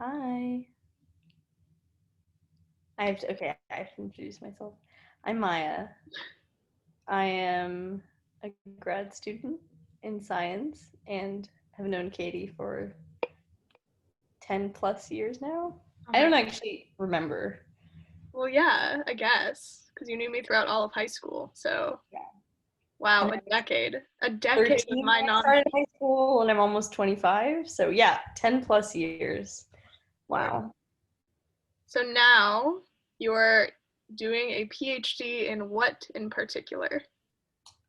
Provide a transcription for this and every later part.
Hi. I have to introduce myself. I'm Maya. I am a grad student in science and have known Katie for 10 plus years now. Oh I my, don't actually remember. well, yeah, I guess, because you knew me throughout all of high school. So, Yeah. wow, And a I was decade, a decade of 13 my when I knowledge. started high school and I'm almost 25. So yeah, 10 plus years. Wow. Wow. So now you're doing a PhD in what in particular?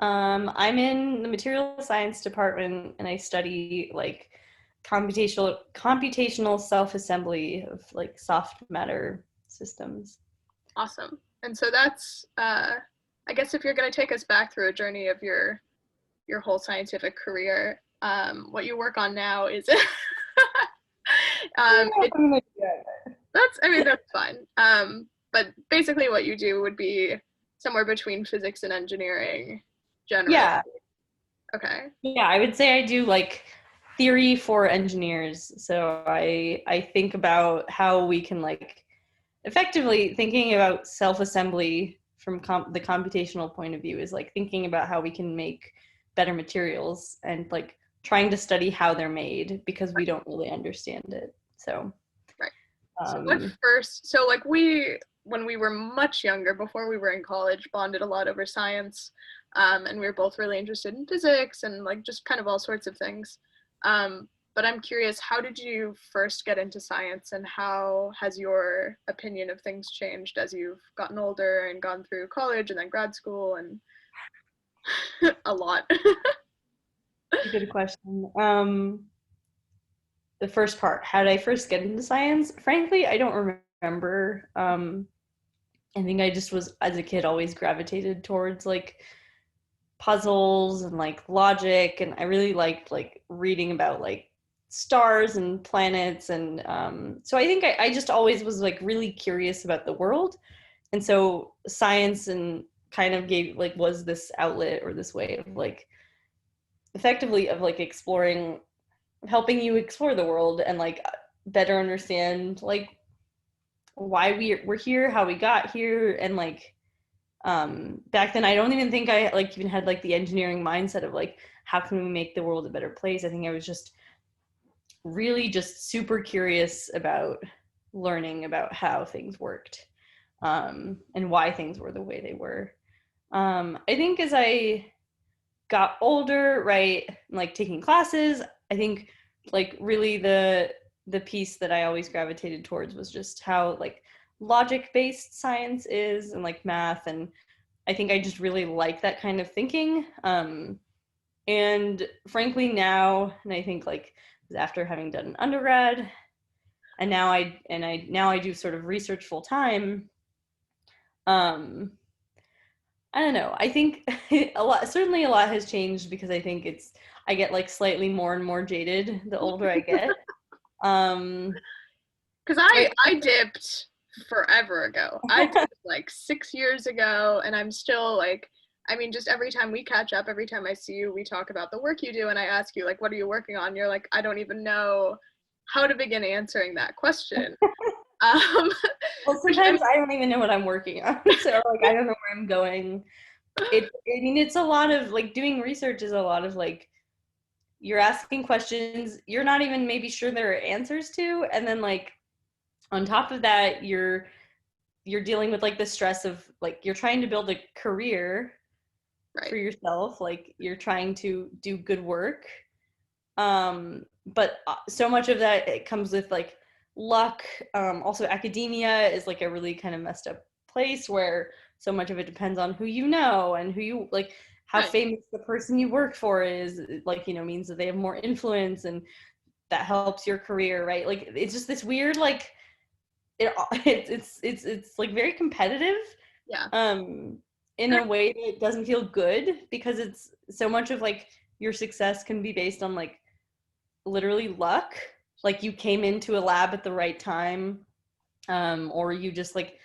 I'm in the material science department and I study like computational self-assembly of like soft matter systems. Awesome. And so that's, I guess, if you're going to take us back through a journey of your whole scientific career, what you work on now is, it, I mean, that's fine. But basically, what you do would be somewhere between physics and engineering, generally. Yeah, Okay. yeah, I would say I do like theory for engineers. So I think about how we can like effectively thinking about self-assembly from the computational point of view is like thinking about how we can make better materials and like trying to study how they're made because we don't really understand it. So Right. So what um, first, so like when we were much younger, before we were in college, bonded a lot over science. And we were both really interested in physics and like just kind of all sorts of things. But I'm curious, how did you first get into science and how has your opinion of things changed as you've gotten older and gone through college and then grad school and a lot? a good question. The first part, how did I first get into science? Frankly, I don't remember. I think I just was, as a kid, always gravitated towards like puzzles and like logic, and I really liked like reading about like stars and planets, and so I think I just always was like really curious about the world, and so science and kind of gave like was this outlet or this way of like effectively of like exploring, helping you explore the world and like better understand like why we're here, how we got here, and like back then I don't even think I like even had like the engineering mindset of like how can we make the world a better place. I think I was just really just super curious about learning about how things worked, and why things were the way they were. I think as I got older, right, like taking classes, I think like really the piece that I always gravitated towards was just how like logic based science is and like math, and I think I just really like that kind of thinking. And frankly now, and I think like after having done an undergrad, and now I do sort of research full time. Um, I don't know. I think certainly a lot has changed because I think I get like slightly more and more jaded the older I get. Um, Because I, I dipped forever ago. I dipped like 6 years ago, and I'm still like, I mean, just every time we catch up, every time I see you, we talk about the work you do, and I ask you, like, what are you working on? You're like, I don't even know how to begin answering that question. Um, well, which I sometimes mean, I don't even know what I'm working on, so like I don't know where I'm going. I mean, it's a lot of like doing research is a lot of like you're asking questions you're not even maybe sure there are answers to, and then like on top of that you're dealing with like the stress of like you're trying to build a career for right. yourself, like you're trying to do good work, but so much of that it comes with like luck. Also academia is like a really kind of messed up place where so much of it depends on who you know and who you like, how Right. famous the person you work for is, like, you know, means that they have more influence and that helps your career, right? Like it's just this weird like it, it's like very competitive, Yeah. um in a way that doesn't feel good because it's so much of like your success can be based on like literally luck, like you came into a lab at the right time, or you just like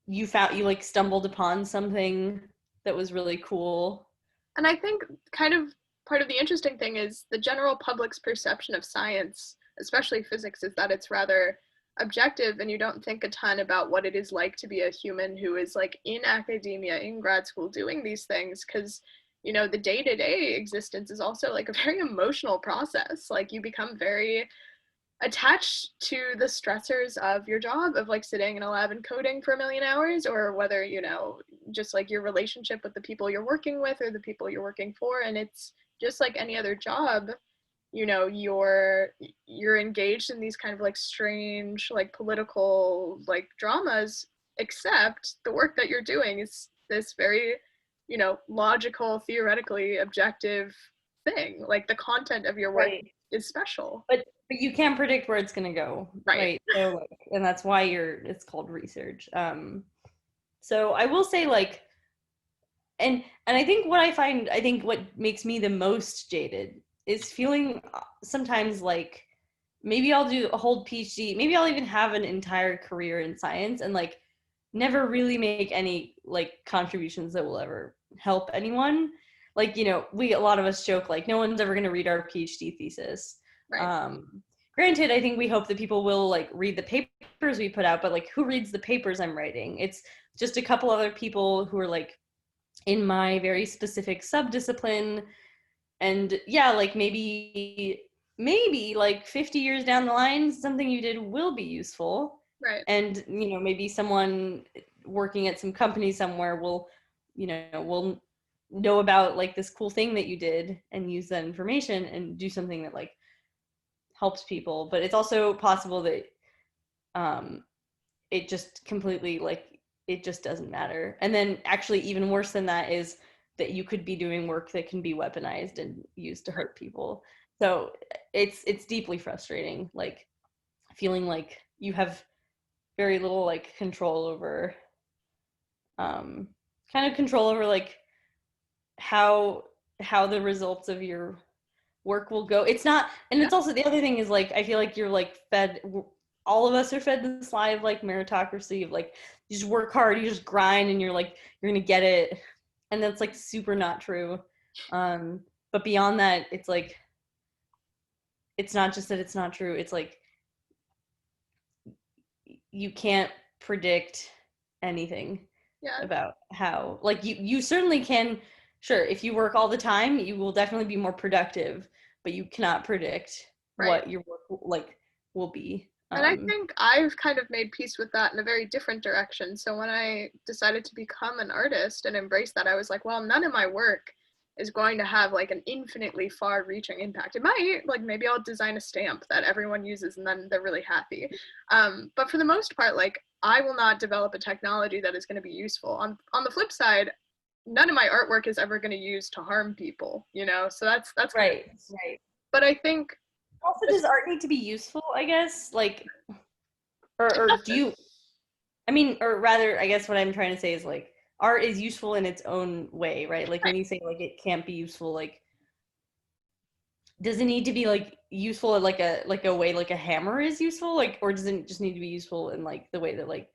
you like stumbled upon something that was really cool. And I think kind of part of the interesting thing is the general public's perception of science especially physics, is that it's rather objective and you don't think a ton about what it is like to be a human who is like in academia, in grad school, doing these things, because you know the day-to-day existence is also like a very emotional process. Like you become very attached to the stressors of your job, of like sitting in a lab and coding for a million hours, or whether, you know, just like your relationship with the people you're working with or the people you're working for. And it's just like any other job, you know, you're engaged in these kind of like strange like political like dramas, except the work that you're doing is this very, you know, logical, theoretically objective thing. Like the content of your work Right. is special. But you can't predict where it's gonna go, Right. right? So like, and that's why it's called research. So I will say like, and I think I think what makes me the most jaded is feeling sometimes like maybe I'll do a whole PhD, maybe I'll even have an entire career in science and like never really make any like contributions that will ever help anyone. Like, you know, a lot of us joke like no one's ever going to read our PhD thesis. Right. Um, Granted, I think we hope that people will like read the papers we put out, but like who reads the papers I'm writing? It's just a couple other people who are like in my very specific subdiscipline. And yeah, like maybe like 50 years down the line something you did will be useful, Right. and you know maybe someone working at some company somewhere will, you will know about like this cool thing that you did and use that information and do something that like helps people. But it's also possible that um it just completely like it just doesn't matter. And then actually even worse than that is that you could be doing work that can be weaponized and used to hurt people. So it's deeply frustrating, like feeling like you have very little like control over um kind of control over like how the results of your work will go. It's not, and Yeah. it's also the other thing is like I feel like you're like fed, all of us are fed this lie of like meritocracy of like you just work hard, you just grind, and you're like you're gonna get it, and that's like super not true. But beyond that, it's like it's not just that it's not true. It's like you can't predict anything Yeah. about how like you certainly can. Sure, if you work all the time you will definitely be more productive, but you cannot predict Right. what your work like will be. And I think I've kind of made peace with that in a very different direction. So when I decided to become an artist and embrace that, I was like, well, none of my work is going to have like an infinitely far reaching impact. It might, like maybe I'll design a stamp that everyone uses and then they're really happy. But for the most part, like I will not develop a technology that is going to be useful. On the flip side, none of my artwork is ever going to use to harm people, you know? So that's kind of Right, nice. right. But I think Also, just does art need to be useful, I guess? Like, it or do doesn't. you, I mean, or rather, I guess what I'm trying to say is like art is useful in its own way, right? Like when Right. you say like it can't be useful, like does it need to be like useful in like a way like a hammer is useful? Like, or does it just need to be useful in like the way that like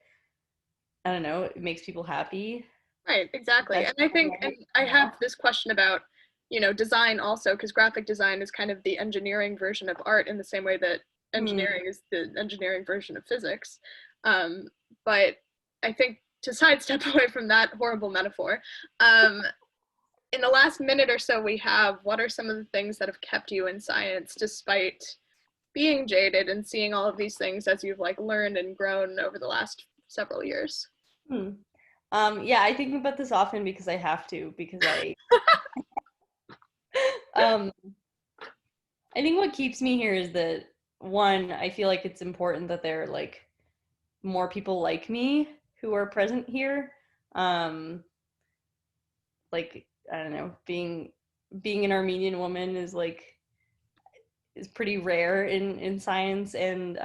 I don't know, it makes people happy? Right, exactly. That's And I think, and I yeah. have this question about, you know, design also, because graphic design is kind of the engineering version of art in the same way that Hmm. engineering is the engineering version of physics. Um, but I think to sidestep away from that horrible metaphor, um, in the last minute or so we have, what are some of the things that have kept you in science despite being jaded and seeing all of these things as you've like learned and grown over the last several years? Hmm. Yeah, I think about this often because I have to, because um I think what keeps me here is that one, I feel like it's important that there are like more people like me who are present here. Um, like I don't know, being an Armenian woman is like is pretty rare in science, and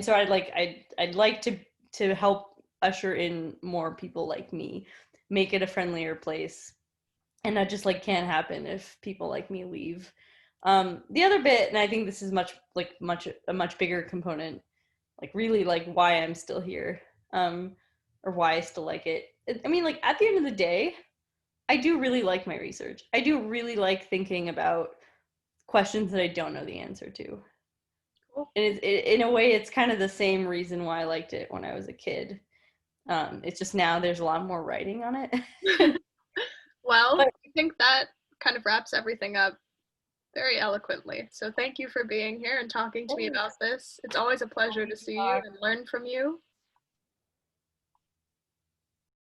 so I'd like to help usher in more people like me, make it a friendlier place, and that just like can't happen if people like me leave. The other bit, and I think this is much a much bigger component, like really like why I'm still here, um, or why I still like it. I mean, like at the end of the day, I do really like my research. I do really like thinking about questions that I don't know the answer to. Cool. And in a way, it's kind of the same reason why I liked it when I was a kid. It's just now there's a lot more writing on it. Well, But I think that kind of wraps everything up very eloquently. So thank you for being here and talking to me about this. It's always a pleasure to see you and learn from you.